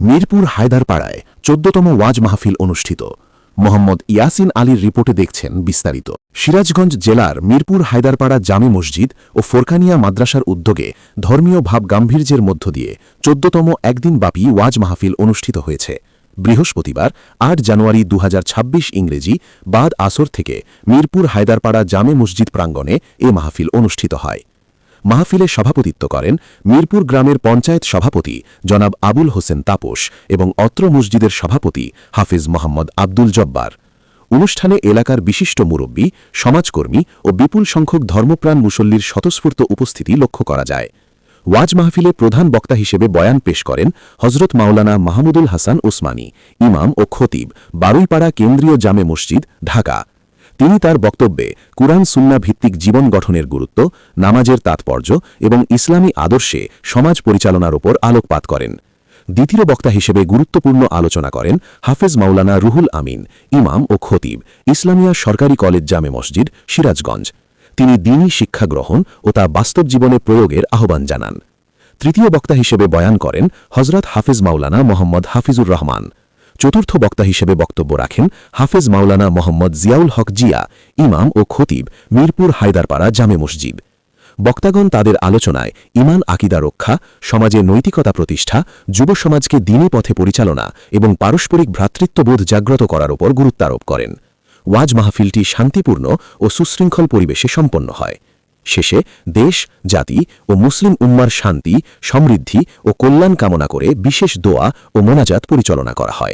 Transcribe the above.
মিরপুর হায়দারপাড়ায় ১৪তম ওয়াজ মাহফিল অনুষ্ঠিত। মোহাম্মদ ইয়াসিন আলীর রিপোর্টে দেখছেন বিস্তারিত। সিরাজগঞ্জ জেলার মিরপুর হায়দারপাড়া জামে মসজিদ ও ফোরকানিয়া মাদ্রাসার উদ্যোগে ধর্মীয় ভাব গাম্ভীর্যের মধ্য দিয়ে ১৪তম একদিনব্যাপী ওয়াজ মাহফিল অনুষ্ঠিত হয়েছে। বৃহস্পতিবার ৮ জানুয়ারি ২০২৬ ইংরেজি বাদ আসর থেকে মিরপুর হায়দারপাড়া জামে মসজিদ প্রাঙ্গণে এ মাহফিল অনুষ্ঠিত হয়। মাহফিলে সভাপতিত্ব করেন মিরপুর গ্রামের পঞ্চায়েত সভাপতি জনাব আবুল হোসেন তাপস এবং অত্র মসজিদের সভাপতি হাফেজ মোহাম্মদ আব্দুল জব্বার। অনুষ্ঠানে এলাকার বিশিষ্ট মুরব্বী, সমাজকর্মী ও বিপুল সংখ্যক ধর্মপ্রাণ মুসল্লির স্বতঃস্ফূর্ত উপস্থিতি লক্ষ্য করা যায়। ওয়াজ মাহফিলে প্রধান বক্তা হিসেবে বয়ান পেশ করেন হজরত মাওলানা মাহমুদুল হাসান ওসমানী, ইমাম ও খতিব, বারুইপাড়া কেন্দ্রীয় জামে মসজিদ, ঢাকা। তিনি তার বক্তব্যে কুরআন সুন্নাহ ভিত্তিক জীবন গঠনের গুরুত্ব, নামাজের তাৎপর্য এবং ইসলামী আদর্শে সমাজ পরিচালনার উপর আলোকপাত করেন। দ্বিতীয় বক্তা হিসেবে গুরুত্বপূর্ণ আলোচনা করেন হাফেজ মাওলানা রুহুল আমিন, ইমাম ও খতিব, ইসলামিয়া সরকারি কলেজ জামে মসজিদ, সিরাজগঞ্জ। তিনি দ্বীনি শিক্ষা গ্রহণ ও তা বাস্তব জীবনে প্রয়োগের আহ্বান জানান। তৃতীয় বক্তা হিসেবে বয়ান করেন হজরত হাফেজ মাওলানা মোহাম্মদ হাফিজুর রহমান। চতুর্থ বক্তা হিসেবে বক্তব্য রাখেন হাফেজ মাওলানা মোহাম্মদ জিয়াউল হক জিয়া, ইমাম ও খতিব, মিরপুর হায়দারপাড়া জামে মসজিদ। বক্তাগণ তাদের আলোচনায় ঈমান আকিদা রক্ষা, সমাজে নৈতিকতা প্রতিষ্ঠা, যুব সমাজকে দ্বীনি পথে পরিচালনা এবং পারস্পরিক ভ্রাতৃত্ববোধ জাগ্রত করার উপর গুরুত্বারোপ করেন। ওয়াজ মাহফিলটি শান্তিপূর্ণ ও সুশৃঙ্খল পরিবেশে সম্পন্ন হয়। শেষে দেশ, জাতি ও মুসলিম উম্মার শান্তি, সমৃদ্ধি ও কল্যাণ কামনা করে বিশেষ দোয়া ও মোনাজাত পরিচালনা করা হয়।